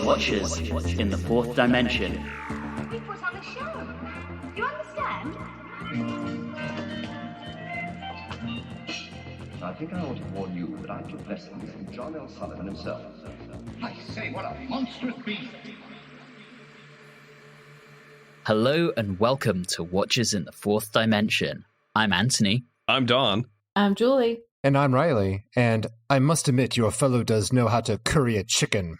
Watchers in the Fourth Dimension. We put on a show. You understand? I think I ought to warn you that I took lessons from John L. Sullivan himself. I say, what a monstrous beast! Hello and welcome to Watchers in the Fourth Dimension. I'm Anthony. I'm Don. I'm Julie. And I'm Reilly, and I must admit your fellow does know how to curry a chicken.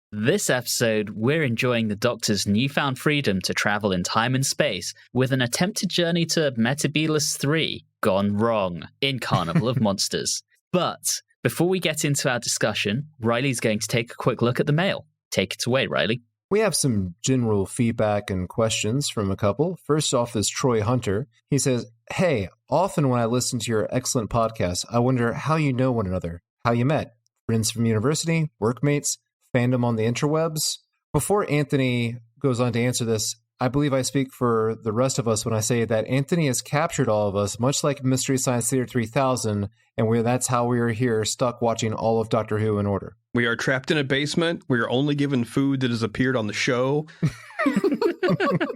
This episode, we're enjoying the Doctor's newfound freedom to travel in time and space with an attempted journey to Metebelis 3, gone wrong, in Carnival of Monsters. But before we get into our discussion, Reilly's going to take a quick look at the mail. Take it away, Reilly. We have some general feedback and questions from a couple. First off is Troy Hunter. He says, "Hey, often when I listen to your excellent podcast, I wonder how you know one another, how you met, friends from university, workmates, fandom on the interwebs." Before Anthony goes on to answer this, I believe I speak for the rest of us when I say that Anthony has captured all of us, much like Mystery Science Theater 3000, and that's how we are here, stuck watching all of Doctor Who in order. We are trapped in a basement. We are only given food that has appeared on the show.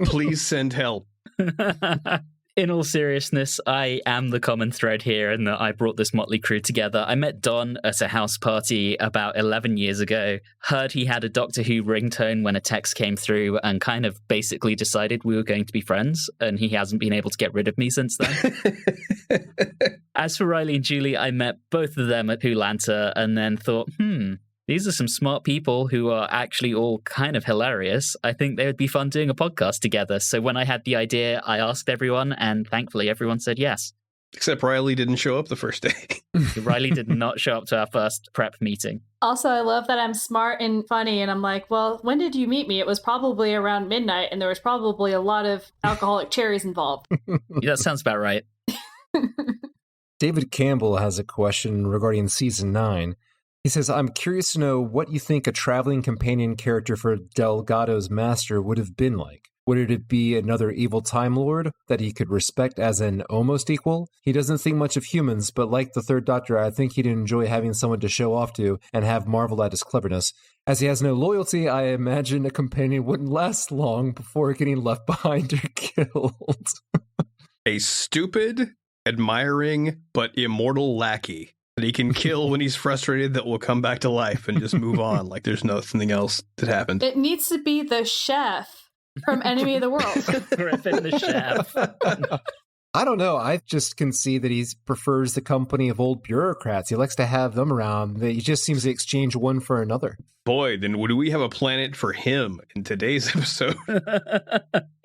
Please send help. In all seriousness, I am the common thread here in that I brought this motley crew together. I met Don at a house party about 11 years ago, heard he had a Doctor Who ringtone when a text came through, and kind of basically decided we were going to be friends, and he hasn't been able to get rid of me since then. As for Reilly and Julie, I met both of them at Wholanta and then thought, these are some smart people who are actually all kind of hilarious. I think they would be fun doing a podcast together. So when I had the idea, I asked everyone, and thankfully everyone said yes. Except Reilly didn't show up the first day. Reilly did not show up to our first prep meeting. Also, I love that I'm smart and funny, and I'm like, well, when did you meet me? It was probably around midnight, and there was probably a lot of alcoholic cherries involved. That sounds about right. David Campbell has a question regarding Season 9. He says, "I'm curious to know what you think a traveling companion character for Delgado's master would have been like. Would it be another evil Time Lord that he could respect as an almost equal? He doesn't think much of humans, but like the Third Doctor, I think he'd enjoy having someone to show off to and have marvel at his cleverness. As he has no loyalty, I imagine a companion wouldn't last long before getting left behind or killed." A stupid, admiring, but immortal lackey that he can kill when he's frustrated that will come back to life and just move on like there's nothing else that happened. It needs to be the chef from Enemy of the World. Griffin the chef. I don't know. I just can see that he prefers the company of old bureaucrats. He likes to have them around. He just seems to exchange one for another. Boy, then would we have a planet for him in today's episode?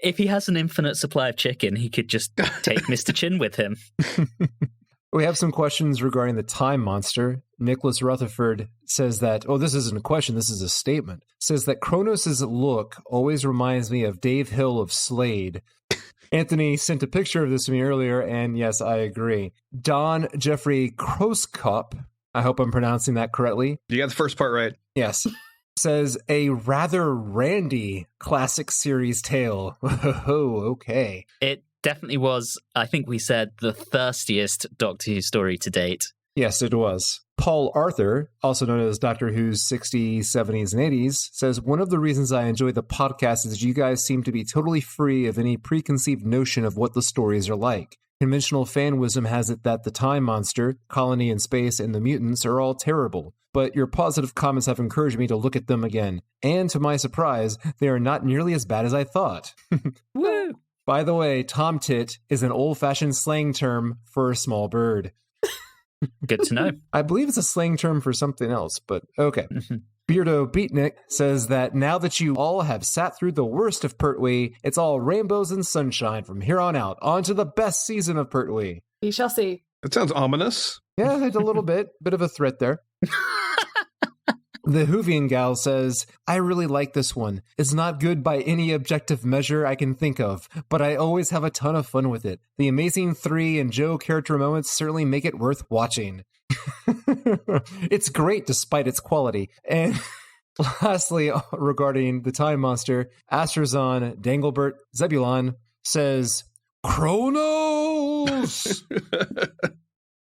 If he has an infinite supply of chicken, he could just take Mr. Chin with him. We have some questions regarding the Time Monster. Nicholas Rutherford says that, this isn't a question, this is a statement, says that Kronos' look always reminds me of Dave Hill of Slade. Anthony sent a picture of this to me earlier, and yes, I agree. Don Jeffrey Kroskop, I hope I'm pronouncing that correctly. You got the first part right. Yes. Says, a rather randy classic series tale. Oh, okay. It definitely was, I think we said, the thirstiest Doctor Who story to date. Yes, it was. Paul Arthur, also known as Doctor Who's 60s, 70s, and 80s, says, "One of the reasons I enjoy the podcast is you guys seem to be totally free of any preconceived notion of what the stories are like. Conventional fan wisdom has it that the Time Monster, Colony in Space, and the mutants are all terrible. But your positive comments have encouraged me to look at them again. And to my surprise, they are not nearly as bad as I thought." Woo! By the way, tomtit is an old-fashioned slang term for a small bird. Good to know. I believe it's a slang term for something else, but okay. Beardo Beatnik says that now that you all have sat through the worst of Pertwee, it's all rainbows and sunshine from here on out. On to the best season of Pertwee. We shall see. That sounds ominous. Yeah, it's a little bit of a threat there. The Whovian gal says, "I really like this one. It's not good by any objective measure I can think of, but I always have a ton of fun with it. The Amazing 3 and Joe character moments certainly make it worth watching." It's great despite its quality. And lastly, regarding the Time Monster, Astrazon Danglebert Zebulon says, "Kronos!"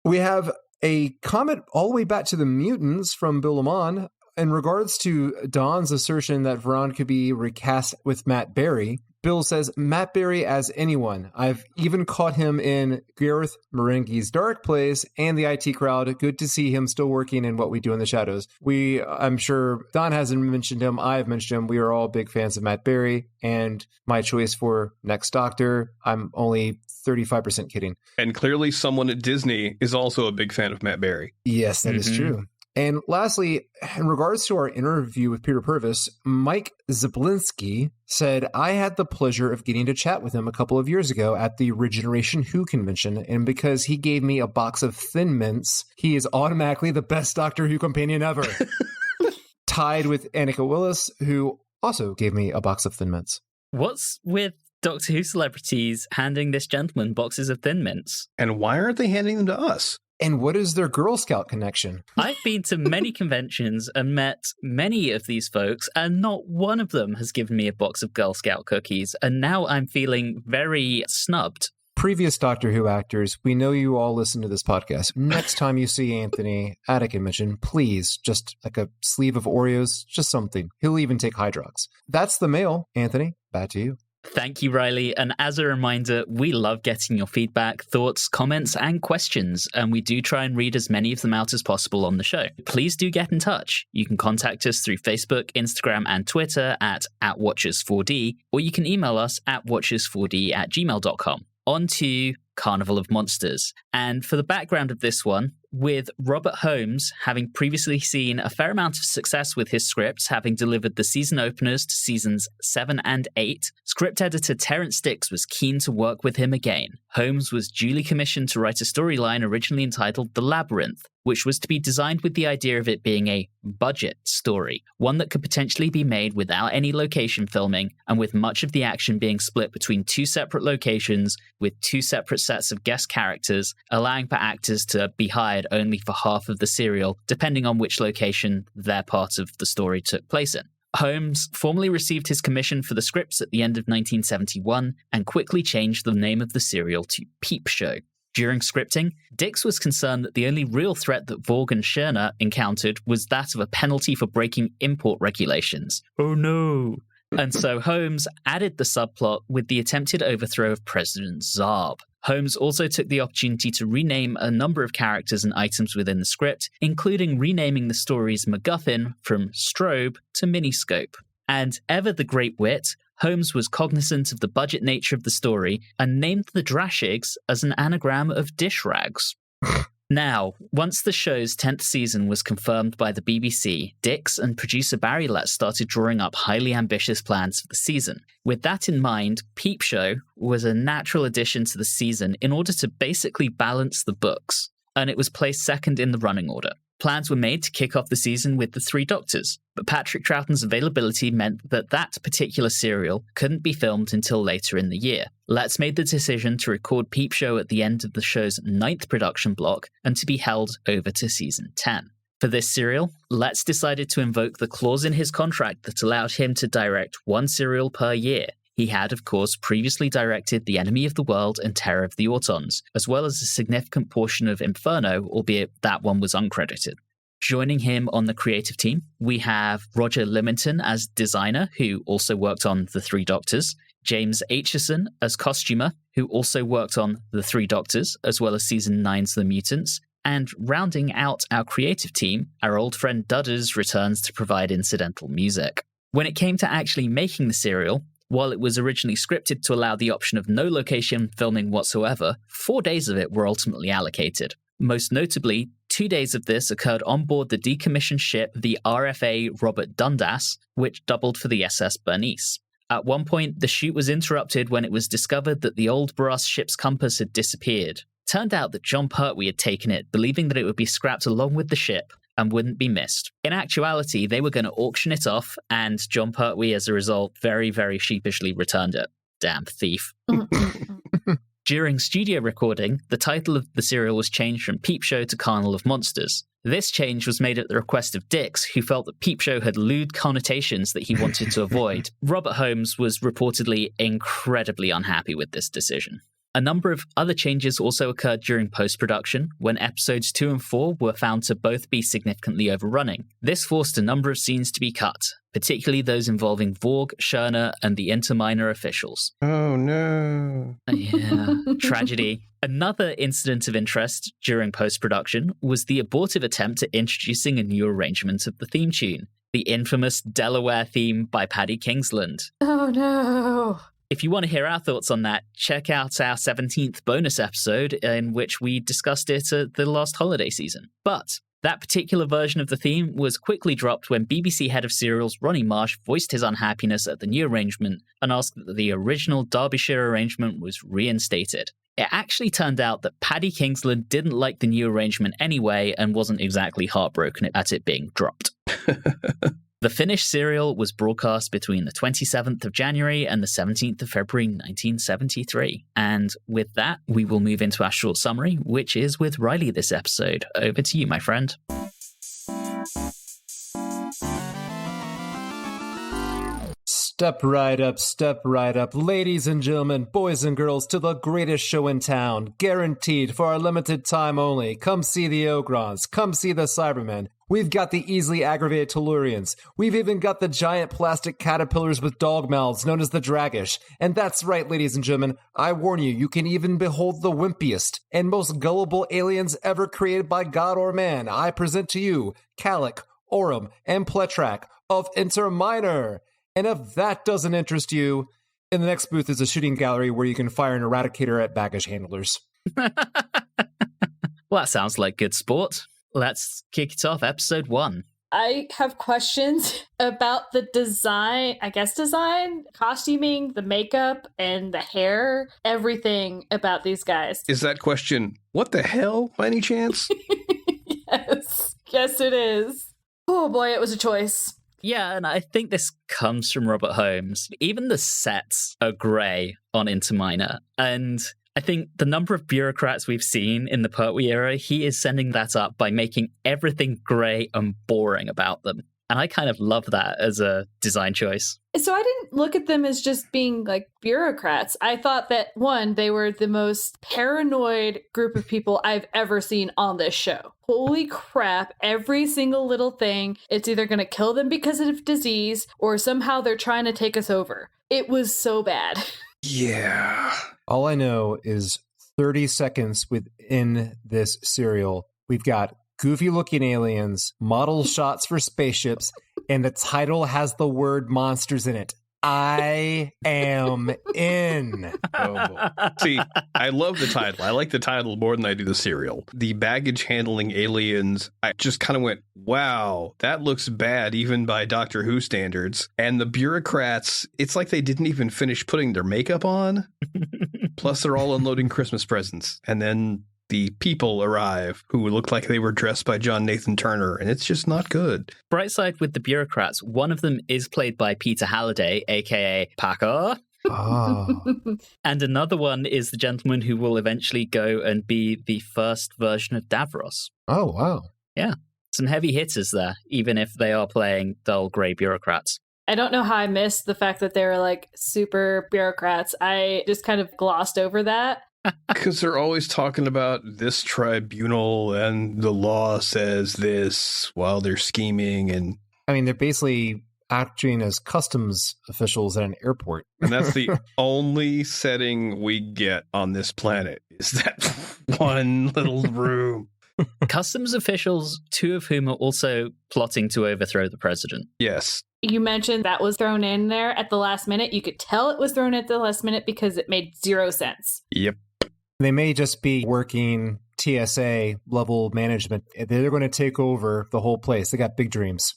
We have a comment all the way back to the mutants from Bill Lamont. in regards to Don's assertion that Veron could be recast with Matt Berry, Bill says, Matt Berry as anyone. I've even caught him in Gareth Marenghi's Dark Place and the IT Crowd. Good to see him still working in What We Do in the Shadows. I'm sure Don hasn't mentioned him. I've mentioned him. We are all big fans of Matt Berry, and my choice for next Doctor, I'm only 35% kidding. And clearly someone at Disney is also a big fan of Matt Berry. Yes, that is true. And lastly, in regards to our interview with Peter Purvis, Mike Zablinski said, I had the pleasure of getting to chat with him a couple of years ago at the Regeneration Who convention, and because he gave me a box of Thin Mints, he is automatically the best Doctor Who companion ever. Tied with Annika Willis, who also gave me a box of Thin Mints. What's with Doctor Who celebrities handing this gentleman boxes of Thin Mints? And why aren't they handing them to us? And what is their Girl Scout connection? I've been to many conventions and met many of these folks, and not one of them has given me a box of Girl Scout cookies, and now I'm feeling very snubbed. Previous Doctor Who actors, we know you all listen to this podcast. Next time you see Anthony at a convention, please, just like a sleeve of Oreos, just something. He'll even take Hydrox. That's the mail. Anthony, back to you. Thank you, Reilly. And as a reminder, we love getting your feedback, thoughts, comments, and questions, and we do try and read as many of them out as possible on the show. Please do get in touch. You can contact us through Facebook, Instagram, and Twitter at @Watchers4D, or you can email us at watchers4d@gmail.com. On to Carnival of Monsters. And for the background of this one, with Robert Holmes having previously seen a fair amount of success with his scripts, having delivered the season openers to seasons 7 and 8, script editor Terrence Dicks was keen to work with him again. Holmes was duly commissioned to write a storyline originally entitled The Labyrinth, which was to be designed with the idea of it being a budget story, one that could potentially be made without any location filming, and with much of the action being split between 2 separate locations with 2 separate sets of guest characters, allowing for actors to be hired only for half of the serial, depending on which location their part of the story took place in. Holmes formally received his commission for the scripts at the end of 1971 and quickly changed the name of the serial to Peep Show. During scripting, Dix was concerned that the only real threat that Vorg and Schirner encountered was that of a penalty for breaking import regulations. Oh no! And so Holmes added the subplot with the attempted overthrow of President Zarb. Holmes also took the opportunity to rename a number of characters and items within the script, including renaming the story's MacGuffin from Strobe to Miniscope. And ever the great wit, Holmes was cognizant of the budget nature of the story and named the Drashigs as an anagram of dish rags. Now, once the show's 10th season was confirmed by the BBC, Dix and producer Barry Letts started drawing up highly ambitious plans for the season. With that in mind, Peep Show was a natural addition to the season in order to basically balance the books, and it was placed second in the running order. Plans were made to kick off the season with the 3 Doctors, but Patrick Troughton's availability meant that that particular serial couldn't be filmed until later in the year. Letts made the decision to record Peep Show at the end of the show's 9th production block and to be held over to season 10. For this serial, Letts decided to invoke the clause in his contract that allowed him to direct 1 serial per year. He had, of course, previously directed The Enemy of the World and Terror of the Autons, as well as a significant portion of Inferno, albeit that one was uncredited. Joining him on the creative team, we have Roger Liminton as designer, who also worked on The 3 Doctors, James Aitchison as costumer, who also worked on The 3 Doctors, as well as Season 9's The Mutants, and rounding out our creative team, our old friend Dudders returns to provide incidental music. When it came to actually making the serial, while it was originally scripted to allow the option of no location filming whatsoever, 4 days of it were ultimately allocated. Most notably, 2 days of this occurred on board the decommissioned ship, the RFA Robert Dundas, which doubled for the SS Bernice. At one point, the shoot was interrupted when it was discovered that the old brass ship's compass had disappeared. Turned out that John Pertwee had taken it, believing that it would be scrapped along with the ship and wouldn't be missed. In actuality, they were going to auction it off, and John Pertwee, as a result, very, very sheepishly returned it. Damn thief. During studio recording, the title of the serial was changed from Peep Show to Carnival of Monsters. This change was made at the request of Dix, who felt that Peep Show had lewd connotations that he wanted to avoid. Robert Holmes was reportedly incredibly unhappy with this decision. A number of other changes also occurred during post-production, when episodes 2 and 4 were found to both be significantly overrunning. This forced a number of scenes to be cut, particularly those involving Vorg, Schörner, and the Interminor officials. Oh, no. Yeah, tragedy. Another incident of interest during post-production was the abortive attempt at introducing a new arrangement of the theme tune, the infamous Delaware theme by Paddy Kingsland. Oh, no. If you want to hear our thoughts on that, check out our 17th bonus episode in which we discussed it at the last holiday season. But that particular version of the theme was quickly dropped when BBC head of serials Ronnie Marsh voiced his unhappiness at the new arrangement and asked that the original Derbyshire arrangement was reinstated. It actually turned out that Paddy Kingsland didn't like the new arrangement anyway and wasn't exactly heartbroken at it being dropped. The finished serial was broadcast between the 27th of January and the 17th of February 1973. And with that, we will move into our short summary, which is with Reilly this episode. Over to you, my friend. Step right up, ladies and gentlemen, boys and girls, to the greatest show in town, guaranteed for a limited time only. Come see the Ogrons, come see the Cybermen. We've got the easily aggravated Tellurians. We've even got the giant plastic caterpillars with dog mouths known as the Dragish. And that's right, ladies and gentlemen, I warn you, you can even behold the wimpiest and most gullible aliens ever created by God or man. I present to you Calic, Aurum, and Pletrak of Interminor. And if that doesn't interest you, in the next booth is a shooting gallery where you can fire an eradicator at baggage handlers. Well, that sounds like good sport. Let's kick it off, episode 1. I have questions about the design, costuming, the makeup, and the hair, everything about these guys. Is that question, what the hell, by any chance? Yes, it is. Oh boy, it was a choice. Yeah, and I think this comes from Robert Holmes. Even the sets are grey on Interminor, and I think the number of bureaucrats we've seen in the Pertwee era, he is sending that up by making everything grey and boring about them. And I kind of love that as a design choice. So I didn't look at them as just being like bureaucrats. I thought that, one, they were the most paranoid group of people I've ever seen on this show. Holy crap, every single little thing, it's either going to kill them because of disease or somehow they're trying to take us over. It was so bad. Yeah. All I know is 30 seconds within this serial, we've got goofy-looking aliens, model shots for spaceships, and the title has the word monsters in it. I am in. Oh, boy. See, I love the title. I like the title more than I do the serial. The baggage handling aliens, I just kind of went, wow, that looks bad even by Doctor Who standards. And the bureaucrats, it's like they didn't even finish putting their makeup on. Plus, they're all unloading Christmas presents. And then the people arrive who look like they were dressed by John Nathan Turner, and it's just not good. Bright side with the bureaucrats, one of them is played by Peter Halliday, aka Packer. Oh. And another one is the gentleman who will eventually go and be the first version of Davros. Oh, wow. Yeah, some heavy hitters there, even if they are playing dull grey bureaucrats. I don't know how I missed the fact that they were like super bureaucrats. I just kind of glossed over that. Because they're always talking about this tribunal and the law says this while they're scheming. And I mean, they're basically acting as customs officials at an airport. And that's the only setting we get on this planet, is that one little room. Customs officials, 2 of whom are also plotting to overthrow the president. Yes. You mentioned that was thrown in there at the last minute. You could tell it was thrown at the last minute because it made 0 sense. Yep. They may just be working TSA level management. They're going to take over the whole place. They got big dreams.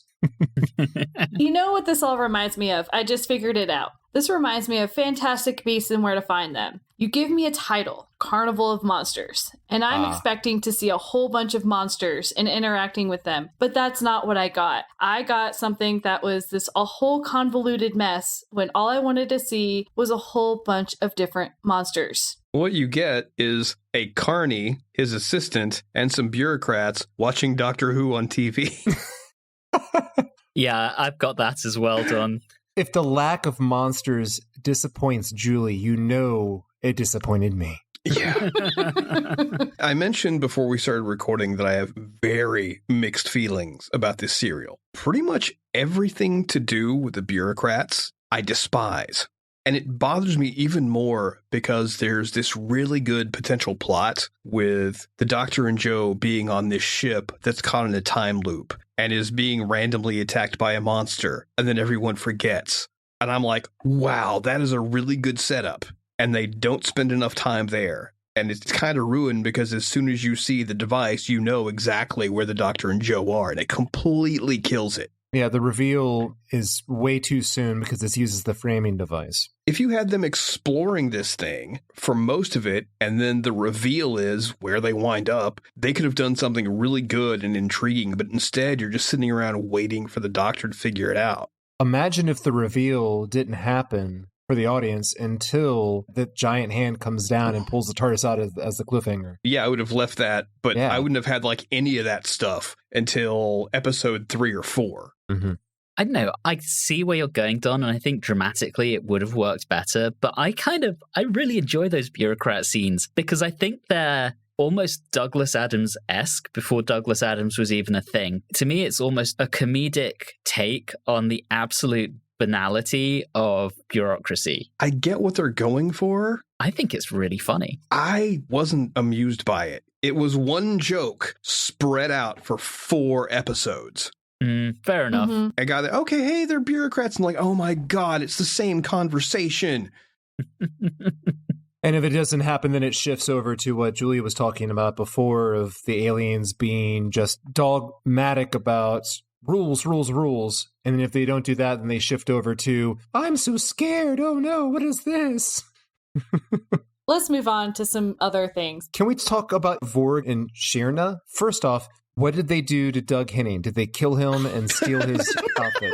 You know what this all reminds me of? I just figured it out. This reminds me of Fantastic Beasts and Where to Find Them. You give me a title, Carnival of Monsters, and I'm expecting to see a whole bunch of monsters and interacting with them, but that's not what I got. I got something that was a whole convoluted mess when all I wanted to see was a whole bunch of different monsters. What you get is a carny, his assistant, and some bureaucrats watching Doctor Who on TV. Yeah, I've got that as well, Don. If the lack of monsters disappoints Julie, you know it disappointed me. Yeah. I mentioned before we started recording that I have very mixed feelings about this serial. Pretty much everything to do with the bureaucrats, I despise. And it bothers me even more because there's this really good potential plot with the Doctor and Joe being on this ship that's caught in a time loop and is being randomly attacked by a monster, and then everyone forgets. And I'm like, wow, that is a really good setup. And they don't spend enough time there. And it's kind of ruined because as soon as you see the device, you know exactly where the Doctor and Joe are, and it completely kills it. Yeah, the reveal is way too soon because this uses the framing device. If you had them exploring this thing for most of it, and then the reveal is where they wind up, they could have done something really good and intriguing, but instead you're just sitting around waiting for the Doctor to figure it out. Imagine if the reveal didn't happen for the audience until the giant hand comes down and pulls the TARDIS out as the cliffhanger. Yeah, I would have left that, but yeah. I wouldn't have had like any of that stuff until episode 3 or 4. Mm-hmm. I don't know. I see where you're going, Don, and I think dramatically it would have worked better. But I really enjoy those bureaucrat scenes because I think they're almost Douglas Adams-esque before Douglas Adams was even a thing. To me, it's almost a comedic take on the absolute banality of bureaucracy. I get what they're going for. I think it's really funny. I wasn't amused by it. It was one joke spread out for 4 episodes. Fair enough. Mm-hmm. I got it. Okay, hey, they're bureaucrats. And like, oh my God, it's the same conversation. And if it doesn't happen, then it shifts over to what Julia was talking about before of the aliens being just dogmatic about rules. And then if they don't do that, then they shift over to, I'm so scared. Oh no, what is this? Let's move on to some other things. Can we talk about Vorg and Shirna? First off, what did they do to Doug Henning? Did they kill him and steal his outfit?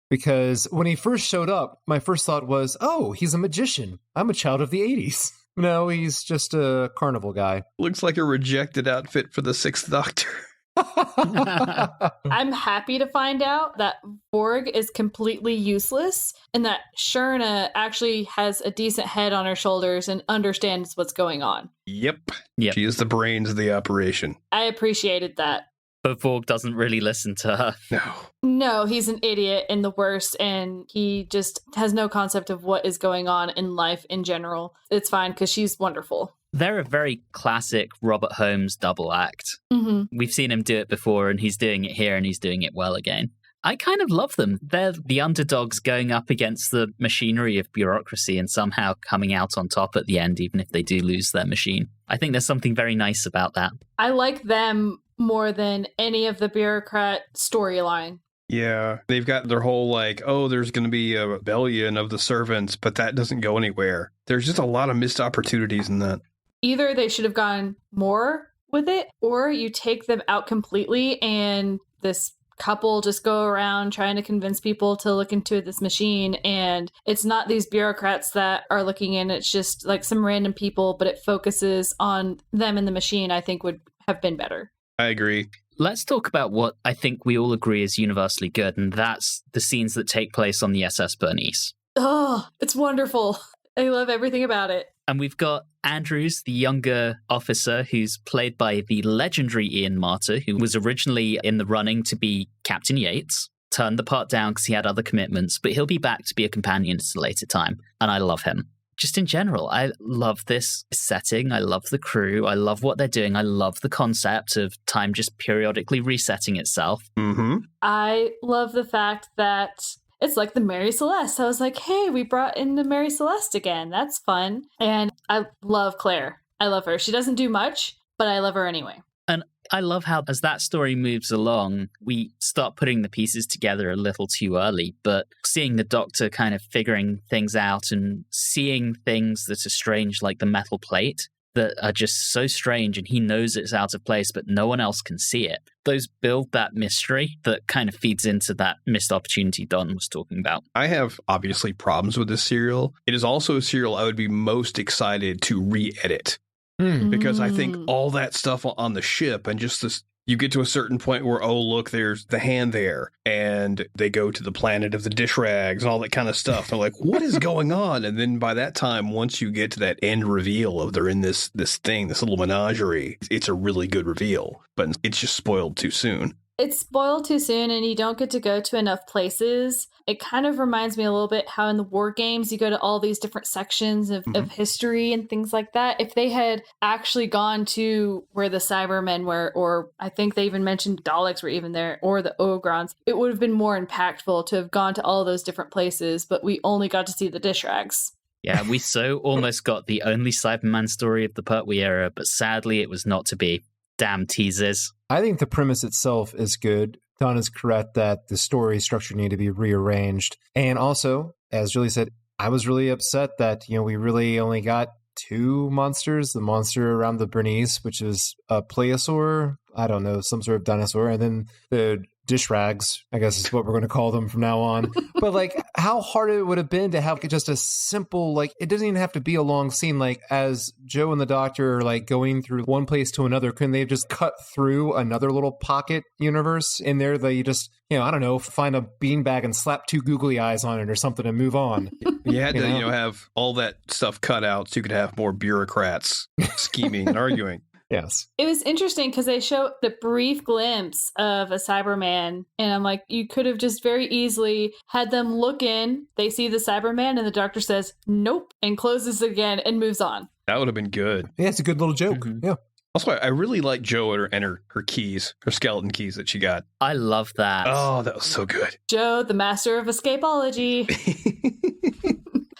Because when he first showed up, my first thought was, oh, he's a magician. I'm a child of the 80s. No, he's just a carnival guy. Looks like a rejected outfit for the 6th Doctor. I'm happy to find out that Vorg is completely useless and that Shirna actually has a decent head on her shoulders and understands what's going on. Yep. She is the brains of the operation. I appreciated that. But Vorg doesn't really listen to her. No, he's an idiot and the worst, and he just has no concept of what is going on in life in general. It's fine because she's wonderful. They're a very classic Robert Holmes double act. Mm-hmm. We've seen him do it before, and he's doing it here, and he's doing it well again. I kind of love them. They're the underdogs going up against the machinery of bureaucracy and somehow coming out on top at the end, even if they do lose their machine. I think there's something very nice about that. I like them more than any of the bureaucrat storyline. Yeah, they've got their whole like, oh, there's going to be a rebellion of the servants, but that doesn't go anywhere. There's just a lot of missed opportunities in that. Either they should have gone more with it, or you take them out completely and this couple just go around trying to convince people to look into this machine, and it's not these bureaucrats that are looking in, it's just like some random people, but it focuses on them and the machine. I think would have been better. I agree. Let's talk about what I think we all agree is universally good, and that's the scenes that take place on the SS Bernice. Oh, it's wonderful. I love everything about it. And we've got Andrews, the younger officer, who's played by the legendary Ian Marter, who was originally in the running to be Captain Yates, turned the part down because he had other commitments, but he'll be back to be a companion at a later time, and I love him. Just in general, I love this setting, I love the crew, I love what they're doing, I love the concept of time just periodically resetting itself. Mm-hmm. I love the fact that it's like the Mary Celeste. I was like, hey, we brought in the Mary Celeste again. That's fun. And I love Claire. I love her. She doesn't do much, but I love her anyway. And I love how as that story moves along, we start putting the pieces together a little too early, but seeing the Doctor kind of figuring things out and seeing things that are strange, like the metal plate, that are just so strange, and he knows it's out of place, but no one else can see it. Those build that mystery that kind of feeds into that missed opportunity Don was talking about. I have obviously problems with this serial. It is also a serial I would be most excited to re-edit. Because I think all that stuff on the ship and just this You get to a certain point where, oh, look, there's the hand there. And they go to the planet of the dish rags and all that kind of stuff. They're like, what is going on? And then by that time, once you get to that end reveal of they're in this thing, this little menagerie, it's a really good reveal. But it's just spoiled too soon. It's spoiled too soon and you don't get to go to enough places. It kind of reminds me a little bit how in the war games you go to all these different sections of history and things like that. If they had actually gone to where the Cybermen were, or I think they even mentioned Daleks were even there, or the Ogrons, it would have been more impactful to have gone to all those different places, but we only got to see the dish rags. Yeah, we so almost got the only Cyberman story of the Pertwee era, but sadly it was not to be. Damn teasers. I think the premise itself is good. Don is correct that the story structure needed to be rearranged. And also, as Julie said, I was really upset that, we really only got 2 monsters. The monster around the Bernice, which is a plesiosaur, I don't know, some sort of dinosaur, and then the dish rags, I guess is what we're going to call them from now on. But how hard it would have been to have just a simple, it doesn't even have to be a long scene. As Joe and the doctor are going through one place to another, couldn't they have just cut through another little pocket universe in there that you just, I don't know, find a beanbag and slap 2 googly eyes on it or something and move on. You had to, have all that stuff cut out so you could have more bureaucrats scheming and arguing. Yes. It was interesting because they show the brief glimpse of a Cyberman, and I'm like, you could have just very easily had them look in, they see the Cyberman, and the doctor says, nope, and closes it again and moves on. That would have been good. Yeah, it's a good little joke. Mm-hmm. Yeah. Also, I really like Jo and her keys, her skeleton keys that she got. I love that. Oh, that was so good. Jo, the master of escapology.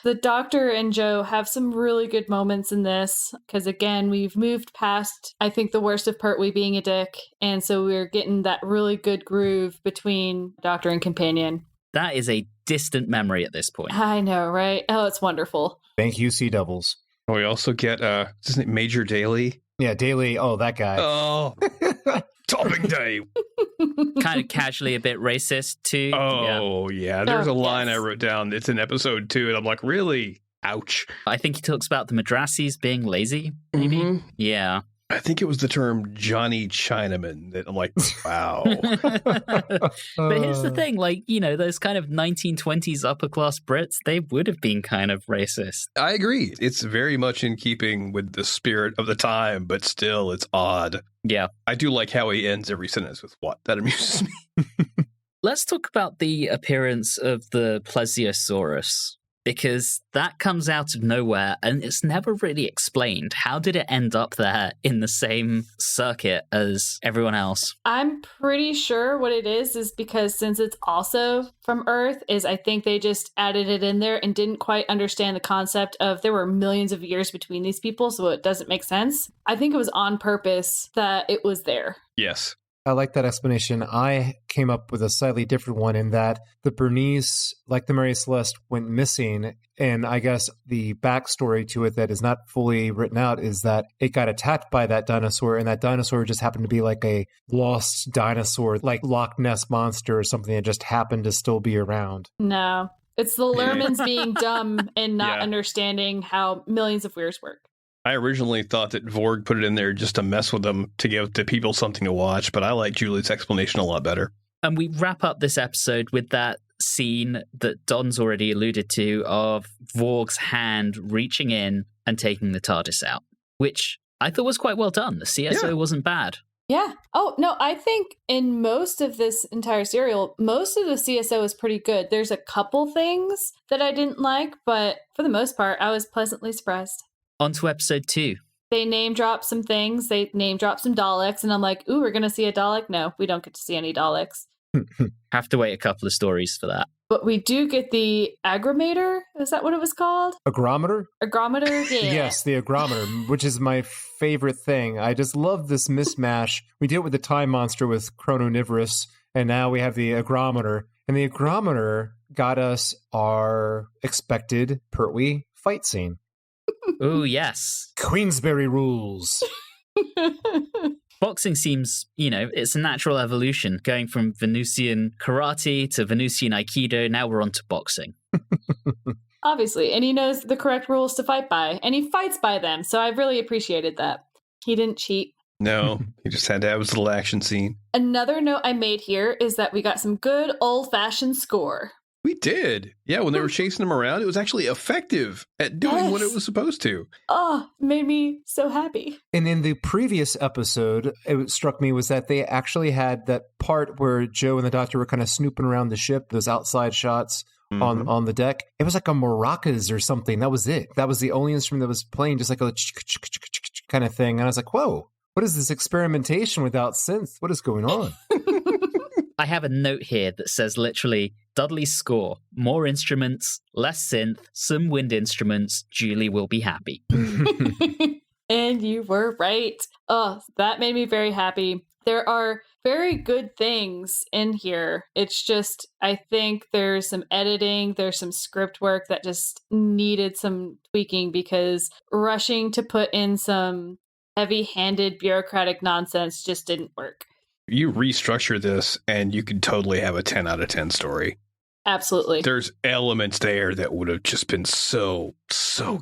The Doctor and Jo have some really good moments in this because, again, we've moved past, I think, the worst of Pertwee being a dick. And so we're getting that really good groove between Doctor and Companion. That is a distant memory at this point. I know, right? Oh, it's wonderful. Thank you, Sea Devils. Oh, we also get, isn't it Major Daly? Yeah, Daly. Oh, that guy. Oh, topping day. Kind of casually a bit racist too. Oh, yeah. There's a line I wrote down. It's in episode 2, and I'm like, really? Ouch. I think he talks about the Madrassis being lazy, maybe? Mm-hmm. Yeah. I think it was the term Johnny Chinaman that I'm like, wow. But here's the thing, those kind of 1920s upper class Brits, they would have been kind of racist. I agree. It's very much in keeping with the spirit of the time, but still it's odd. Yeah. I do like how he ends every sentence with what? That amuses me. Let's talk about the appearance of the plesiosaurus, because that comes out of nowhere and it's never really explained. How did it end up there in the same circuit as everyone else? I'm pretty sure what it is because since it's also from Earth, I think they just added it in there and didn't quite understand the concept of there were millions of years between these people, so it doesn't make sense. I think it was on purpose that it was there. Yes. I like that explanation. I came up with a slightly different one in that the Bernice, like the Mary Celeste, went missing. And I guess the backstory to it that is not fully written out is that it got attacked by that dinosaur, and that dinosaur just happened to be like a lost dinosaur, like Loch Ness Monster or something that just happened to still be around. No, it's the Lermans being dumb and not understanding how millions of years work. I originally thought that Vorg put it in there just to mess with them, to give the people something to watch, but I like Julie's explanation a lot better. And we wrap up this episode with that scene that Don's already alluded to of Vorg's hand reaching in and taking the TARDIS out, which I thought was quite well done. The CSO wasn't bad. Yeah. Oh, no, I think in most of this entire serial, most of the CSO is pretty good. There's a couple things that I didn't like, but for the most part, I was pleasantly surprised. On to episode 2. They name drop some things. They name drop some Daleks, and I'm like, ooh, we're going to see a Dalek? No, we don't get to see any Daleks. Have to wait a couple of stories for that. But we do get the agromator. Is that what it was called? Agrometer? Agrometer, yeah. Yes, the agrometer, which is my favorite thing. I just love this mismatch. We did it with the time monster with Chrononivorous, and now we have the agrometer. And the agrometer got us our expected Pertwee fight scene. Oh, yes. Queensberry rules. Boxing seems, it's a natural evolution, going from Venusian karate to Venusian aikido. Now we're on to boxing. Obviously. And he knows the correct rules to fight by, and he fights by them. So I really appreciated that. He didn't cheat. No, he just had to have his little action scene. Another note I made here is that we got some good old-fashioned score. We did. Yeah, when they were chasing him around, it was actually effective at doing what it was supposed to. Oh, made me so happy. And in the previous episode, it struck me was that they actually had that part where Joe and the Doctor were kind of snooping around the ship, those outside shots on the deck. It was like a maracas or something. That was it. That was the only instrument that was playing, just like a kind of thing. And I was like, whoa, what is this experimentation without synth? What is going on? I have a note here that says literally, Dudley's score, more instruments, less synth, some wind instruments, Julie will be happy. And you were right. Oh, that made me very happy. There are very good things in here. It's just, I think there's some editing, there's some script work that just needed some tweaking because rushing to put in some heavy-handed bureaucratic nonsense just didn't work. You restructure this and you could totally have a 10 out of 10 story. Absolutely. There's elements there that would have just been so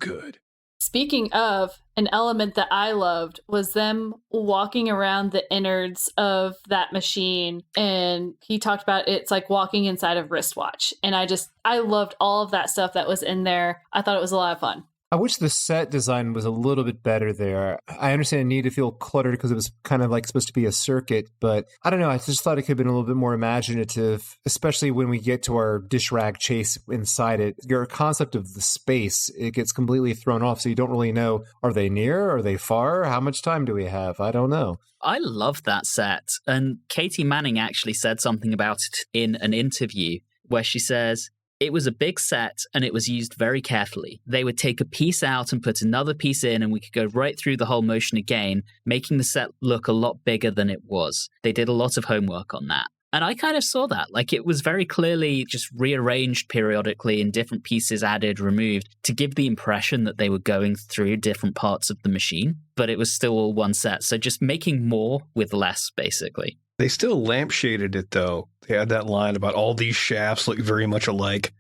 good. Speaking of, an element that I loved was them walking around the innards of that machine. And he talked about it's like walking inside a wristwatch. And I loved all of that stuff that was in there. I thought it was a lot of fun. I wish the set design was a little bit better there. I understand it needed to feel cluttered because it was kind of like supposed to be a circuit, but I don't know. I just thought it could have been a little bit more imaginative, especially when we get to our dish rag chase inside it. Your concept of the space, it gets completely thrown off, so you don't really know, are they near? Are they far? How much time do we have? I don't know. I love that set. And Katie Manning actually said something about it in an interview where she says, it was a big set and it was used very carefully. They would take a piece out and put another piece in and we could go right through the whole motion again, making the set look a lot bigger than it was. They did a lot of homework on that. And I kind of saw that. Like it was very clearly just rearranged periodically and different pieces added, removed to give the impression that they were going through different parts of the machine, but it was still all one set. So just making more with less, basically. They still lampshaded it, though. They had that line about all these shafts look very much alike,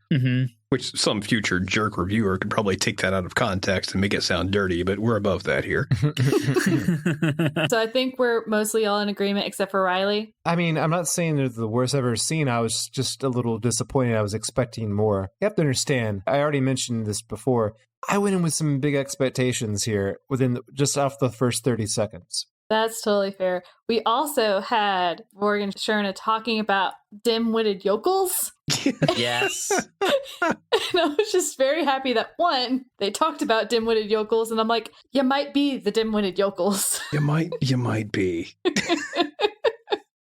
which some future jerk reviewer could probably take that out of context and make it sound dirty, but we're above that here. So I think we're mostly all in agreement except for Reilly. I mean, I'm not saying they're the worst I've ever seen. I was just a little disappointed. I was expecting more. You have to understand, I already mentioned this before. I went in with some big expectations here just off the first 30 seconds. That's totally fair. We also had Morgan Sherna talking about dim-witted yokels. Yes. And I was just very happy that, one, they talked about dim-witted yokels, and I'm like, you might be the dim-witted yokels. You might be.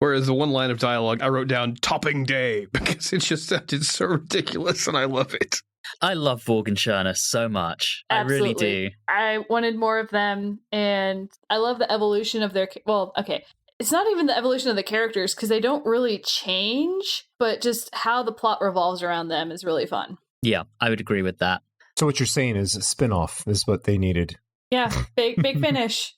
Whereas the one line of dialogue, I wrote down topping day because it just sounded so ridiculous and I love it. I love Morgan Sherna so much. Absolutely. I really do. I wanted more of them, and I love the evolution of their... Well, okay. It's not even the evolution of the characters, because they don't really change, but just how the plot revolves around them is really fun. Yeah, I would agree with that. So what you're saying is a spinoff is what they needed. Yeah, big finish.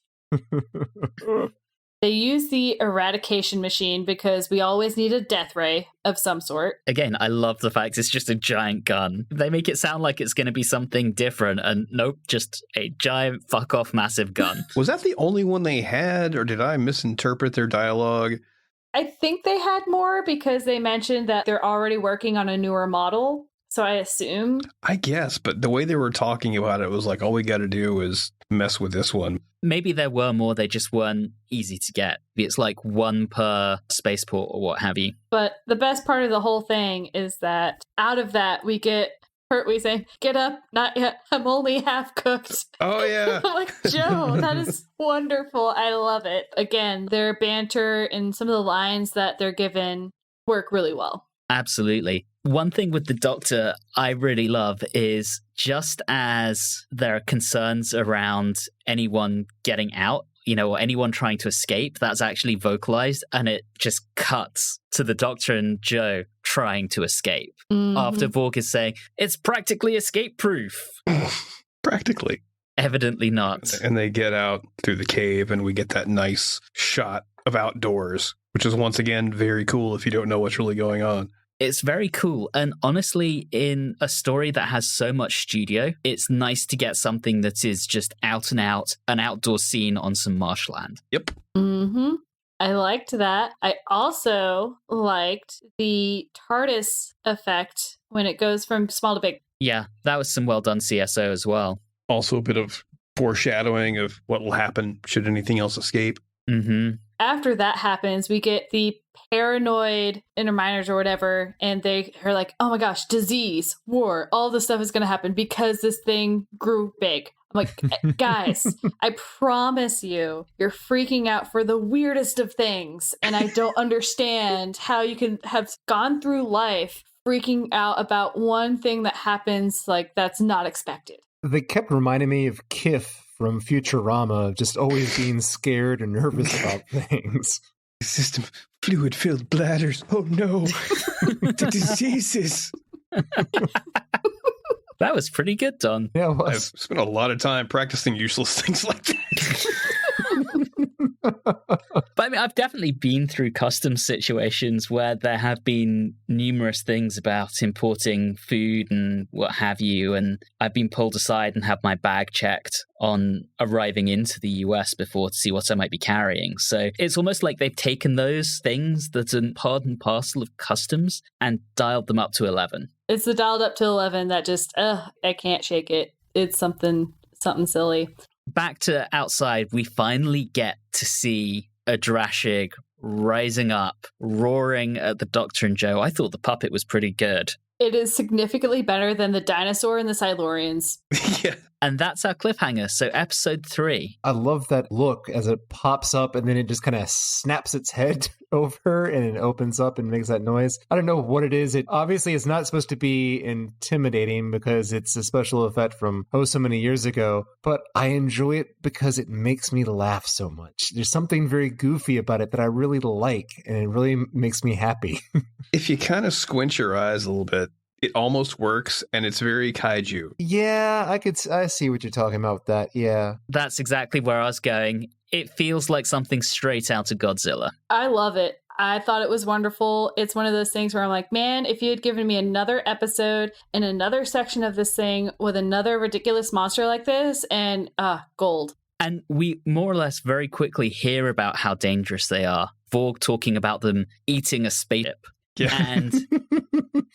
They use the eradication machine because we always need a death ray of some sort. Again, I love the fact it's just a giant gun. They make it sound like it's going to be something different, and nope, just a giant fuck-off massive gun. Was that the only one they had, or did I misinterpret their dialogue? I think they had more because they mentioned that they're already working on a newer model. So I assume. I guess, but the way they were talking about it was like, all we got to do is mess with this one. Maybe there were more, they just weren't easy to get. It's like one per spaceport or what have you. But the best part of the whole thing is that out of that, we get Pertwee saying, get up, not yet, I'm only half cooked. Oh, yeah. I'm like, Joe, that is wonderful. I love it. Again, their banter and some of the lines that they're given work really well. Absolutely. One thing with the Doctor I really love is just as there are concerns around anyone getting out, or anyone trying to escape, that's actually vocalized, and it just cuts to the Doctor and Joe trying to escape. After Borg is saying, it's practically escape-proof. Practically. Evidently not. And they get out through the cave, and we get that nice shot of outdoors, which is once again very cool if you don't know what's really going on. It's very cool. And honestly, in a story that has so much studio, it's nice to get something that is just out and out, an outdoor scene on some marshland. Yep. Mm-hmm. I liked that. I also liked the TARDIS effect when it goes from small to big. Yeah, that was some well done CSO as well. Also a bit of foreshadowing of what will happen should anything else escape. Mm-hmm. After that happens, we get the paranoid interminers or whatever, and they are like, oh my gosh, disease, war, all this stuff is going to happen because this thing grew big. I'm like, guys, I promise you're freaking out for the weirdest of things, and I don't understand how you can have gone through life freaking out about one thing that happens like that's not expected. They kept reminding me of Kif from Futurama, just always being scared and nervous about things. System fluid-filled bladders. Oh no, the diseases. That was pretty good, Don. Yeah, it was. I've spent a lot of time practicing useless things like that. But I mean, I've definitely been through customs situations where there have been numerous things about importing food and what have you, and I've been pulled aside and had my bag checked on arriving into the US before to see what I might be carrying. So it's almost like they've taken those things that are part and parcel of customs and dialed them up to 11. It's the dialed up to 11 that just, I can't shake it. It's something silly. Back to outside, we finally get to see a Drashig rising up, roaring at the Doctor and Joe. I thought the puppet was pretty good. It is significantly better than the dinosaur and the Silurians. Yeah. And that's our cliffhanger. So episode 3. I love that look as it pops up and then it just kind of snaps its head over and it opens up and makes that noise. I don't know what it is. It obviously is not supposed to be intimidating because it's a special effect from so many years ago, but I enjoy it because it makes me laugh so much. There's something very goofy about it that I really like, and it really makes me happy. If you kind of squint your eyes a little bit, it almost works, and it's very kaiju. Yeah, I see what you're talking about with that. Yeah. That's exactly where I was going. It feels like something straight out of Godzilla. I love it. I thought it was wonderful. It's one of those things where I'm like, man, if you had given me another episode and another section of this thing with another ridiculous monster like this, and gold. And we more or less very quickly hear about how dangerous they are. Vorg talking about them eating a spaceship. Yeah. And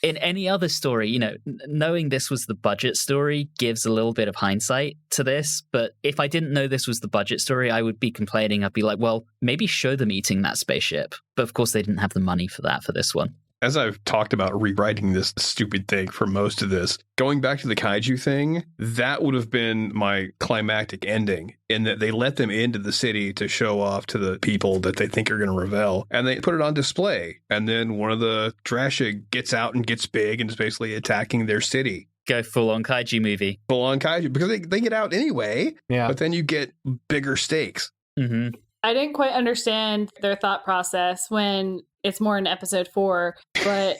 in any other story, you know, knowing this was the budget story gives a little bit of hindsight to this. But if I didn't know this was the budget story, I would be complaining. I'd be like, well, maybe show them eating that spaceship. But of course, they didn't have the money for that for this one. As I've talked about rewriting this stupid thing for most of this, going back to the kaiju thing, that would have been my climactic ending, in that they let them into the city to show off to the people that they think are going to revel, and they put it on display. And then one of the Drashig gets out and gets big and is basically attacking their city. Go full-on kaiju movie. Full-on kaiju, because they get out anyway, Yeah. but then you get bigger stakes. Mm-hmm. I didn't quite understand their thought process when it's more in episode 4, but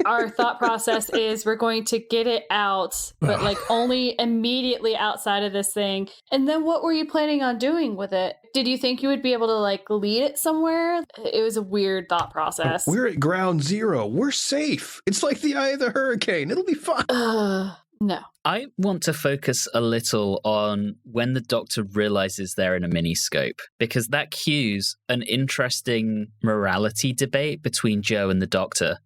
our thought process is we're going to get it out, but like only immediately outside of this thing. And then what were you planning on doing with it? Did you think you would be able to like lead it somewhere? It was a weird thought process. We're at ground zero. We're safe. It's like the eye of the hurricane. It'll be fine. No. I want to focus a little on when the Doctor realizes they're in a miniscope, because that cues an interesting morality debate between Joe and the Doctor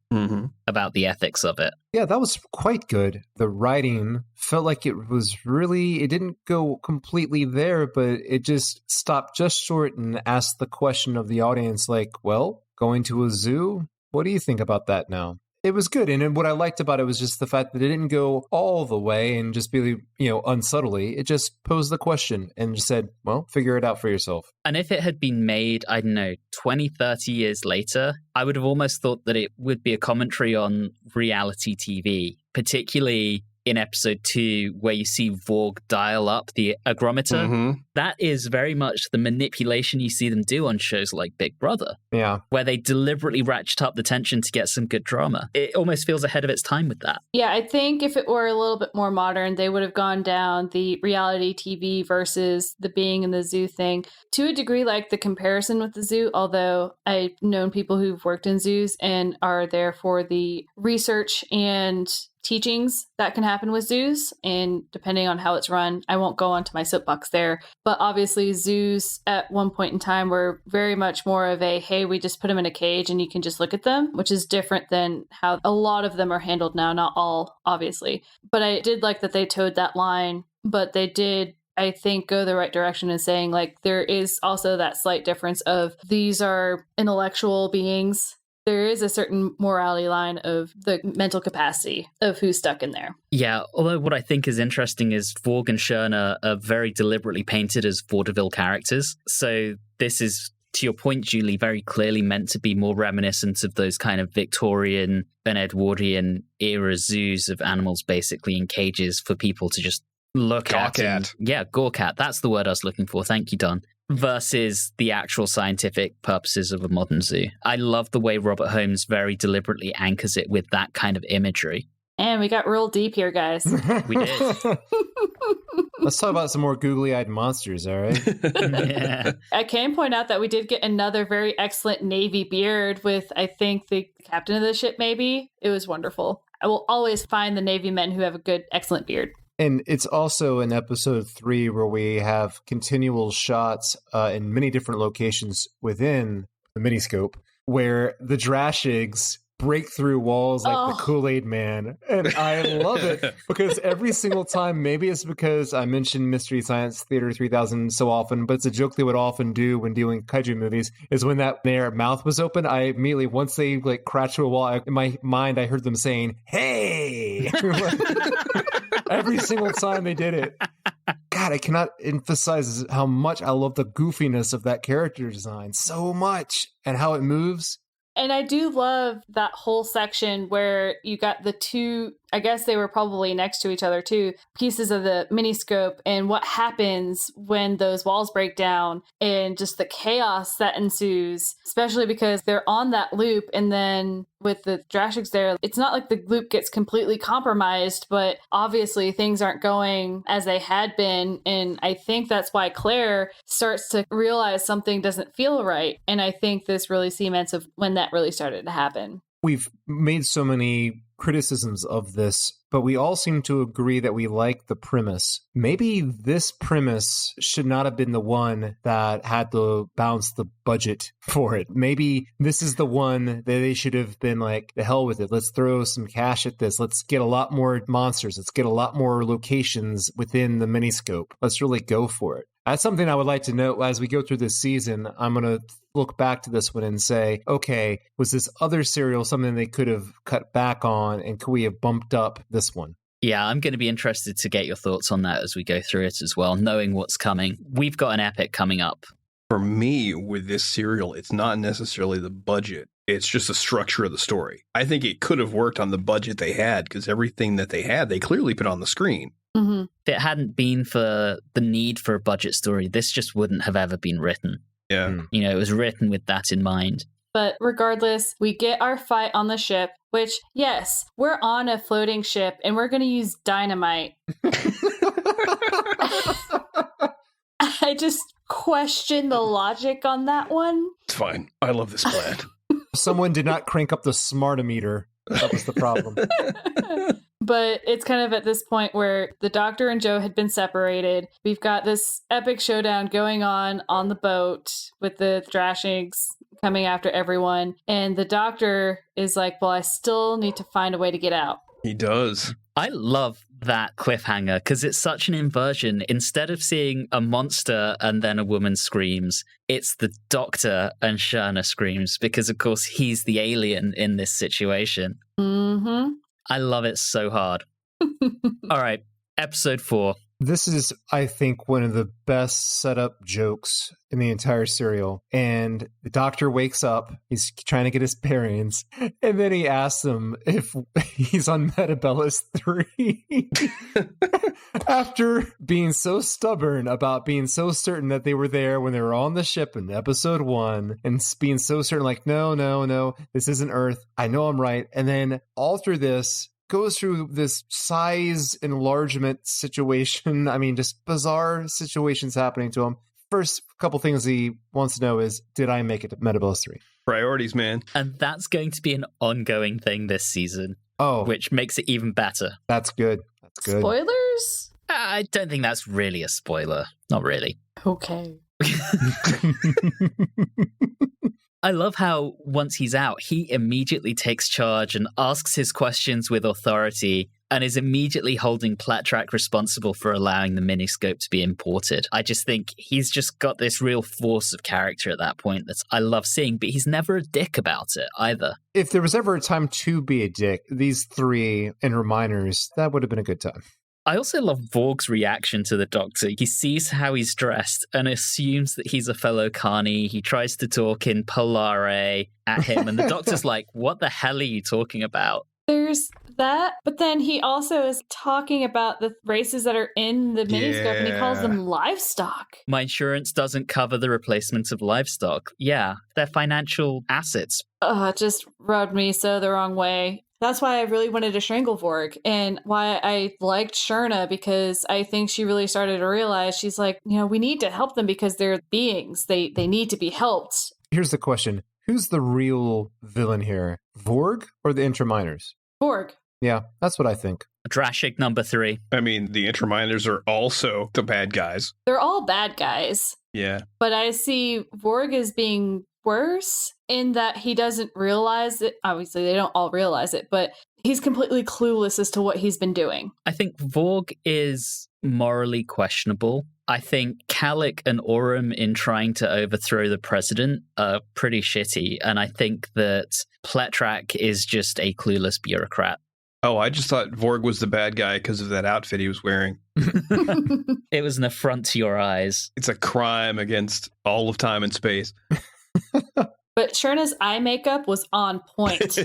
about the ethics of it. Yeah, that was quite good. The writing felt like it was really, it didn't go completely there, but it just stopped just short and asked the question of the audience, like, well, going to a zoo? What do you think about that now? It was good. And what I liked about it was just the fact that it didn't go all the way and just be, unsubtly. It just posed the question and just said, well, figure it out for yourself. And if it had been made, I don't know, 20, 30 years later, I would have almost thought that it would be a commentary on reality TV, particularly in episode 2 where you see Vorg dial up the agrometer. That is very much the manipulation you see them do on shows like Big Brother. Yeah. Where they deliberately ratchet up the tension to get some good drama. It almost feels ahead of its time with that. Yeah, I think if it were a little bit more modern, they would have gone down the reality TV versus the being in the zoo thing. To a degree, like the comparison with the zoo, although I've known people who've worked in zoos and are there for the research and teachings that can happen with zoos, and depending on how it's run, I won't go onto my soapbox there, but obviously zoos at one point in time were very much more of a, hey, we just put them in a cage and you can just look at them, which is different than how a lot of them are handled now, not all, obviously. But I did like that they towed that line, but they did, I think, go the right direction in saying, like, there is also that slight difference of these are intellectual beings. There is a certain morality line of the mental capacity of who's stuck in there. Yeah, although what I think is interesting is Vorg and Schörner are very deliberately painted as vaudeville characters. So this is, to your point, Julie, very clearly meant to be more reminiscent of those kind of Victorian and Edwardian era zoos of animals basically in cages for people to just look at. Yeah, gawk at. That's the word I was looking for. Thank you, Don. Versus the actual scientific purposes of a modern zoo. I love the way Robert Holmes very deliberately anchors it with that kind of imagery. And we got real deep here, guys. We did. Let's talk about some more googly-eyed monsters, all right? Yeah. I can point out that we did get another very excellent Navy beard with, I think, the captain of the ship, maybe. It was wonderful. I will always find the Navy men who have a good, excellent beard. And it's also in episode 3 where we have continual shots in many different locations within the miniscope where the Drashigs break through walls like the Kool-Aid Man. And I love it because every single time, maybe it's because I mentioned Mystery Science Theater 3000 so often, but it's a joke they would often do when doing kaiju movies, is when their mouth was open, I immediately, once they like crash through a wall, in my mind, I heard them saying, "Hey!" Every single time they did it. God, I cannot emphasize how much I love the goofiness of that character design so much and how it moves. And I do love that whole section where you got the two, I guess they were probably next to each other too, pieces of the miniscope and what happens when those walls break down and just the chaos that ensues, especially because they're on that loop. And then with the Drashigs there, it's not like the loop gets completely compromised, but obviously things aren't going as they had been. And I think that's why Claire starts to realize something doesn't feel right. And I think this really cements of when that really started to happen. We've made so many criticisms of this, but we all seem to agree that we like the premise. Maybe this premise should not have been the one that had to bounce the budget for it. Maybe this is the one that they should have been like, the hell with it. Let's throw some cash at this. Let's get a lot more monsters. Let's get a lot more locations within the miniscope. Let's really go for it. That's something I would like to note as we go through this season. I'm going to look back to this one and say, okay, was this other serial something they could have cut back on, and could we have bumped up this one? Yeah, I'm going to be interested to get your thoughts on that as we go through it as well, knowing what's coming. We've got an epic coming up. For me, with this serial, it's not necessarily the budget. It's just the structure of the story. I think it could have worked on the budget they had, because everything that they had, they clearly put on the screen. Mm-hmm. If it hadn't been for the need for a budget story, this just wouldn't have ever been written. Yeah. You know, it was written with that in mind. But regardless, we get our fight on the ship, which, yes, we're on a floating ship and we're going to use dynamite. I just question the logic on that one. It's fine. I love this plan. Someone did not crank up the smartometer. That was the problem. But it's kind of at this point where the Doctor and Joe had been separated. We've got this epic showdown going on the boat with the Drashigs coming after everyone. And the Doctor is like, well, I still need to find a way to get out. He does. I love that cliffhanger because it's such an inversion. Instead of seeing a monster and then a woman screams, it's the Doctor and Schörner screams because, of course, he's the alien in this situation. Mm-hmm. I love it so hard. All right, episode 4. This is, I think, one of the best setup jokes in the entire serial. And the doctor wakes up, he's trying to get his bearings, and then he asks him if he's on Metabellus 3. After being so stubborn about being so certain that they were there when they were on the ship in episode 1, and being so certain, like, no, this isn't Earth. I know I'm right. And then all through this, goes through this size enlargement situation. I mean, just bizarre situations happening to him. First couple things he wants to know is, did I make it to Metabellus 3? Priorities, man. And that's going to be an ongoing thing this season. Oh. Which makes it even better. That's good. That's good. Spoilers? I don't think that's really a spoiler. Not really. Okay. I love how once he's out, he immediately takes charge and asks his questions with authority and is immediately holding Pletrak responsible for allowing the miniscope to be imported. I just think he's just got this real force of character at that point that I love seeing, but he's never a dick about it either. If there was ever a time to be a dick, these 3 interim minors, that would have been a good time. I also love Vorg's reaction to the Doctor. He sees how he's dressed and assumes that he's a fellow Carney. He tries to talk in Polare at him, and the Doctor's like, what the hell are you talking about? There's that, but then he also is talking about the races that are in the miniscope, and he calls them livestock. My insurance doesn't cover the replacement of livestock. Yeah, they're financial assets. It just rubbed me so the wrong way. That's why I really wanted to strangle Vorg, and why I liked Sherna, because I think she really started to realize, she's like, we need to help them because they're beings. They need to be helped. Here's the question. Who's the real villain here? Vorg or the Interminors? Vorg. Yeah, that's what I think. Drashig number 3. I mean, the Interminors are also the bad guys. They're all bad guys. Yeah. But I see Vorg as being worse in that he doesn't realize it. Obviously, they don't all realize it, but he's completely clueless as to what he's been doing. I think Vorg is morally questionable. I think Kalik and Aurum in trying to overthrow the president are pretty shitty. And I think that Pletrak is just a clueless bureaucrat. Oh, I just thought Vorg was the bad guy because of that outfit he was wearing. It was an affront to your eyes. It's a crime against all of time and space. But Sherna's eye makeup was on point.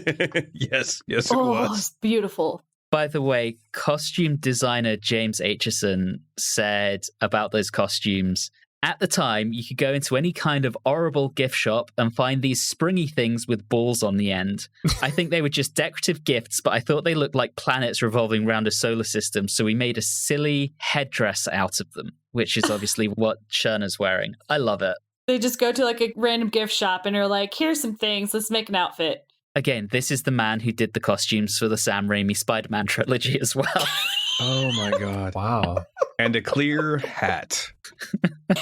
Yes, it was. It's beautiful. By the way, costume designer James Aitchison said about those costumes, at the time, you could go into any kind of horrible gift shop and find these springy things with balls on the end. I think they were just decorative gifts, but I thought they looked like planets revolving around a solar system, so we made a silly headdress out of them, which is obviously what Sherna's wearing. I love it. They just go to like a random gift shop and are like, here's some things, let's make an outfit. Again, this is the man who did the costumes for the Sam Raimi Spider-Man trilogy as well. Oh my God. Wow. And a clear hat.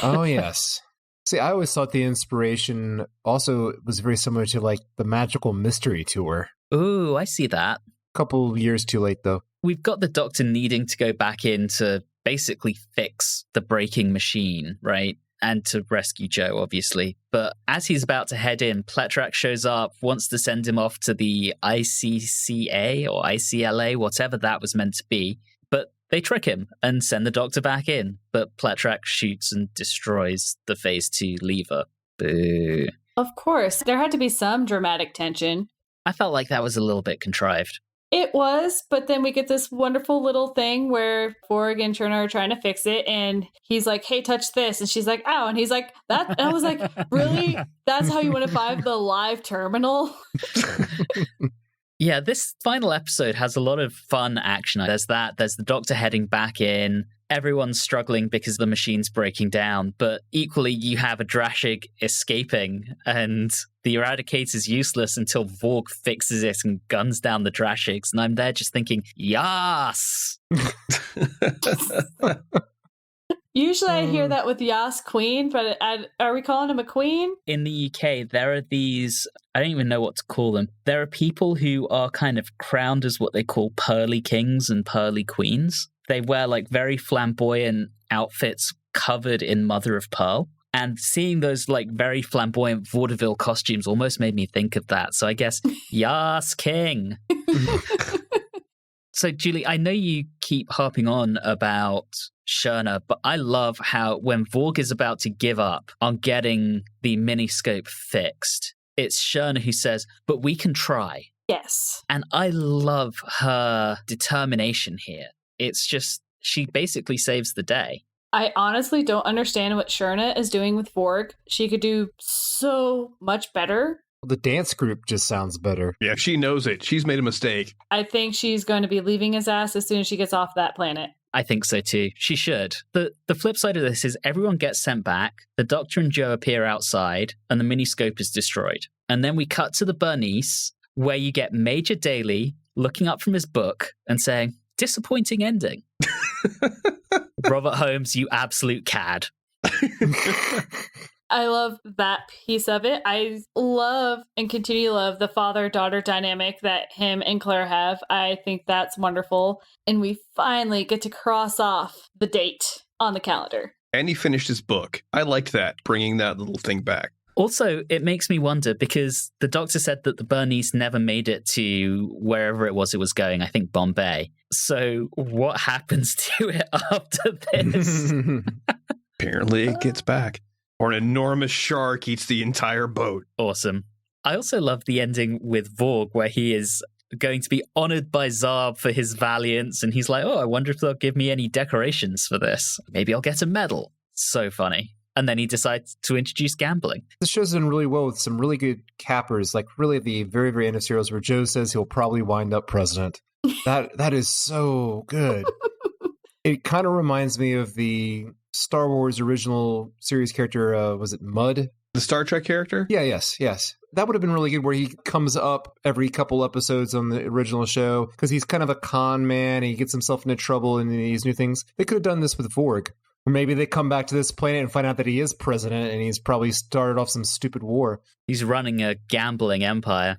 Oh, yes. See, I always thought the inspiration also was very similar to like the Magical Mystery Tour. Ooh, I see that. Couple years too late, though. We've got the Doctor needing to go back in to basically fix the breaking machine, right? And to rescue Joe, obviously. But as he's about to head in, Pletrak shows up, wants to send him off to the ICCA or ICLA, whatever that was meant to be. But they trick him and send the Doctor back in. But Pletrak shoots and destroys the Phase 2 lever. Boo. Of course, there had to be some dramatic tension. I felt like that was a little bit contrived. It was, but then we get this wonderful little thing where Vorg and Sherna are trying to fix it, and he's like, hey, touch this. And she's like, ow. And he's like, that. And I was like, really? That's how you want to find the live terminal? Yeah, this final episode has a lot of fun action. There's that. There's the Doctor heading back in. Everyone's struggling because the machine's breaking down. But equally, you have a Drashig escaping, and the Eradicator's useless until Vorg fixes it and guns down the Drashigs. And I'm there just thinking, yas! Usually I hear that with Yas Queen, but are we calling him a queen? In the UK, there are these, I don't even know what to call them. There are people who are kind of crowned as what they call pearly kings and pearly queens. They wear like very flamboyant outfits covered in mother of pearl. And seeing those like very flamboyant vaudeville costumes almost made me think of that. So I guess, Yas King. So, Julie, I know you keep harping on about Scherner, but I love how when Vorg is about to give up on getting the miniscope fixed, it's Scherner who says, but we can try. Yes. And I love her determination here. It's just, she basically saves the day. I honestly don't understand what Scherner is doing with Vorg. She could do so much better. The dance group just sounds better. Yeah, she knows it. She's made a mistake. I think she's going to be leaving his ass as soon as she gets off that planet. I think so too. She should. The flip side of this is everyone gets sent back, the Doctor and Joe appear outside, and the miniscope is destroyed. And then we cut to the Bernice, where you get Major Daly looking up from his book and saying, disappointing ending. Robert Holmes, you absolute cad. I love that piece of it. I love and continue to love the father-daughter dynamic that him and Claire have. I think that's wonderful. And we finally get to cross off the date on the calendar. And he finished his book. I liked that, bringing that little thing back. Also, it makes me wonder because the Doctor said that the Bernice never made it to wherever it was going, I think Bombay. So what happens to it after this? Apparently it gets back. Or an enormous shark eats the entire boat. Awesome. I also love the ending with Vorg, where he is going to be honored by Zarb for his valiance. And he's like, oh, I wonder if they'll give me any decorations for this. Maybe I'll get a medal. So funny. And then he decides to introduce gambling. This show's done really well with some really good cappers, like really at the very, very end of serials where Joe says he'll probably wind up president. That is so good. It kind of reminds me of the Star Wars original series character, was it Mud? The Star Trek character? Yeah, yes. That would have been really good where he comes up every couple episodes on the original show because he's kind of a con man and he gets himself into trouble and these new things. They could have done this with Vorg. Or maybe they come back to this planet and find out that he is president and he's probably started off some stupid war. He's running a gambling empire.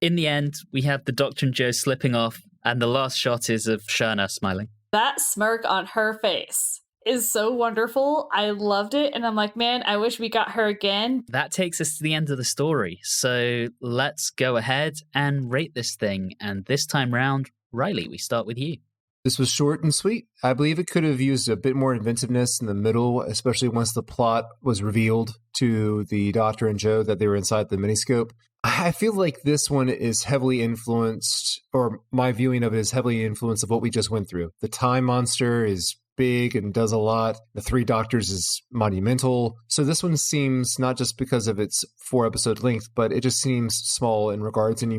In the end, we have the Doctor and Joe slipping off, and the last shot is of Scherner smiling. That smirk on her face is so wonderful. I loved it. And I'm like, man, I wish we got her again. That takes us to the end of the story. So let's go ahead and rate this thing. And this time round, Reilly, we start with you. This was short and sweet. I believe it could have used a bit more inventiveness in the middle, especially once the plot was revealed to the Doctor and Joe that they were inside the miniscope. I feel like this one is heavily influenced, or my viewing of it is heavily influenced of what we just went through. The Time Monster is big and does a lot. The Three Doctors is monumental. So this one seems, not just because of its 4-episode length, but it just seems small in regards to any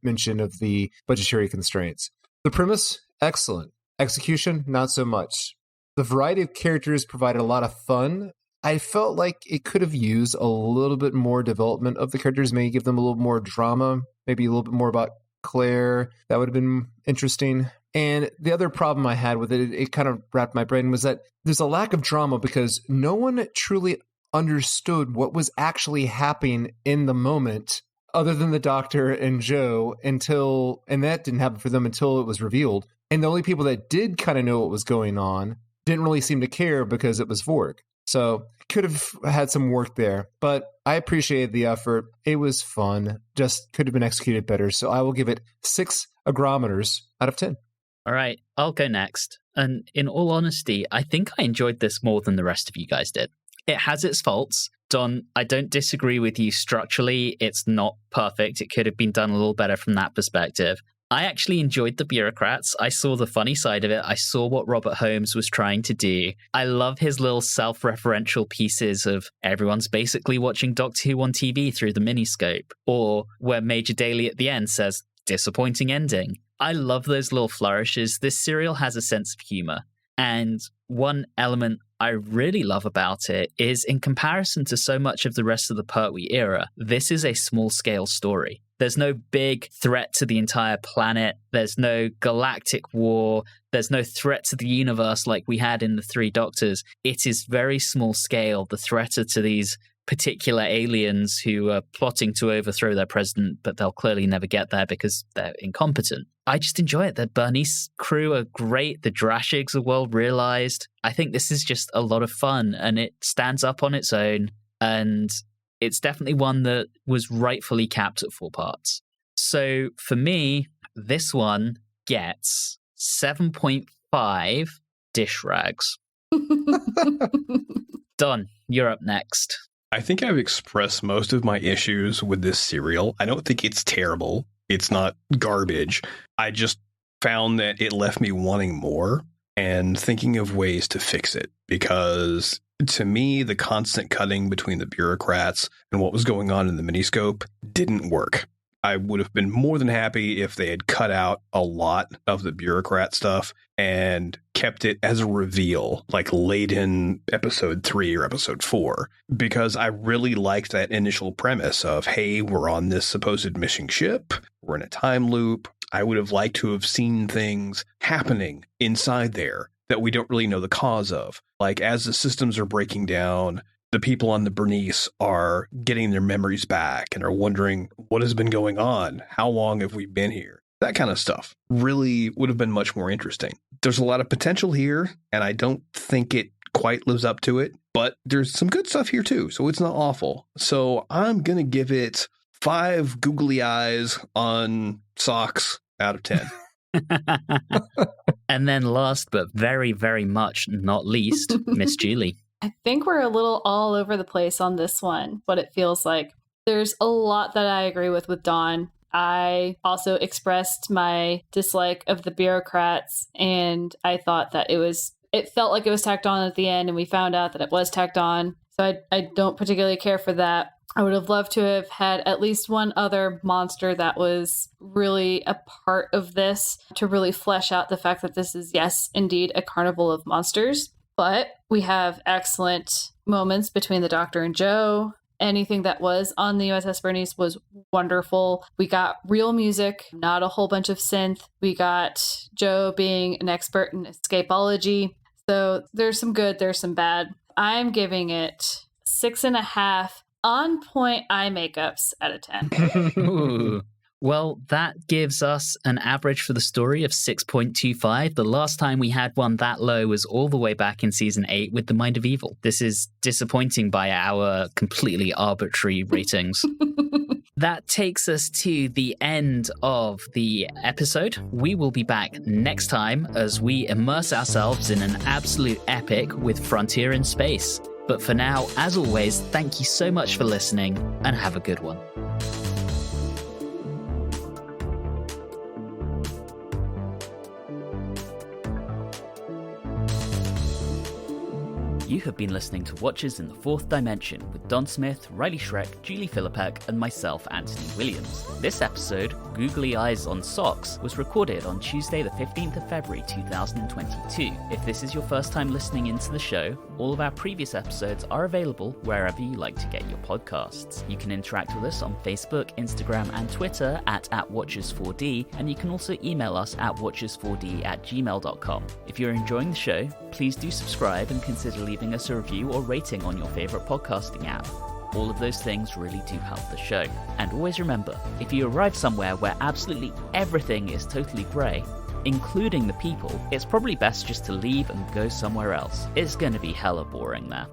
mention of the budgetary constraints. The premise, excellent. Execution, not so much. The variety of characters provided a lot of fun. I felt like it could have used a little bit more development of the characters, maybe give them a little more drama, maybe a little bit more about Claire. That would have been interesting. And the other problem I had with it, it kind of wrapped my brain, was that there's a lack of drama because no one truly understood what was actually happening in the moment other than the Doctor and Joe and that didn't happen for them until it was revealed. And the only people that did kind of know what was going on didn't really seem to care because it was Vorg. So could have had some work there, but I appreciated the effort. It was fun, just could have been executed better. So I will give it 6 agrometers out of 10. All right, I'll go next. And in all honesty, I think I enjoyed this more than the rest of you guys did. It has its faults. Don, I don't disagree with you structurally. It's not perfect. It could have been done a little better from that perspective. I actually enjoyed the bureaucrats. I saw the funny side of it. I saw what Robert Holmes was trying to do. I love his little self-referential pieces of everyone's basically watching Doctor Who on TV through the miniscope, or where Major Daly at the end says, disappointing ending. I love those little flourishes. This serial has a sense of humor. And one element I really love about it is, in comparison to so much of the rest of the Pertwee era, this is a small-scale story. There's no big threat to the entire planet. There's no galactic war. There's no threat to the universe like we had in the Three Doctors. It is very small scale. The threat are to these particular aliens who are plotting to overthrow their president, but they'll clearly never get there because they're incompetent. I just enjoy it. The Bernice crew are great. The Drashigs are well realized. I think this is just a lot of fun, and it stands up on its own, and it's definitely one that was rightfully capped at 4 parts. So for me, this one gets 7.5 dish rags. Don, you're up next. I think I've expressed most of my issues with this serial. I don't think it's terrible. It's not garbage. I just found that it left me wanting more and thinking of ways to fix it, because to me, the constant cutting between the bureaucrats and what was going on in the miniscope didn't work. I would have been more than happy if they had cut out a lot of the bureaucrat stuff and kept it as a reveal, like late in episode 3 or episode 4, because I really liked that initial premise of, hey, we're on this supposed missing ship, we're in a time loop. I would have liked to have seen things happening inside there that we don't really know the cause of. Like, as the systems are breaking down, the people on the Bernice are getting their memories back and are wondering what has been going on. How long have we been here? That kind of stuff really would have been much more interesting. There's a lot of potential here, and I don't think it quite lives up to it, but there's some good stuff here too, so it's not awful. So I'm going to give it 5 googly eyes on socks out of 10. And then last but very, very much not least, Miss Julie. I think we're a little all over the place on this one, what it feels like. There's a lot that I agree with Dawn. I also expressed my dislike of the bureaucrats, and I thought that it felt like it was tacked on at the end, and we found out that it was tacked on. So I don't particularly care for that. I would have loved to have had at least one other monster that was really a part of this to really flesh out the fact that this is, yes, indeed, a carnival of monsters. But we have excellent moments between the Doctor and Joe. Anything that was on the USS Bernice was wonderful. We got real music, not a whole bunch of synth. We got Joe being an expert in escapology. So there's some good, there's some bad. I'm giving it 6.5 on point eye makeups out of 10. Ooh. Well, that gives us an average for the story of 6.25. The last time we had one that low was all the way back in season 8 with The Mind of Evil. This is disappointing by our completely arbitrary ratings. That takes us to the end of the episode. We will be back next time as we immerse ourselves in an absolute epic with Frontier in Space. But for now, as always, thank you so much for listening and have a good one. You have been listening to Watchers in the Fourth Dimension with Don Smith, Reilly Schreck, Julie Philippek, and myself, Anthony Williams. This episode, Googly Eyes on Socks, was recorded on Tuesday the 15th of February 2022. If this is your first time listening into the show, all of our previous episodes are available wherever you like to get your podcasts. You can interact with us on Facebook, Instagram, and Twitter at @Watchers4D, and you can also email us at watchers4d@gmail.com. If you're enjoying the show, please do subscribe and consider leaving us a review or rating on your favorite podcasting app. All of those things really do help the show. And always remember, if you arrive somewhere where absolutely everything is totally grey, including the people, it's probably best just to leave and go somewhere else. It's going to be hella boring there.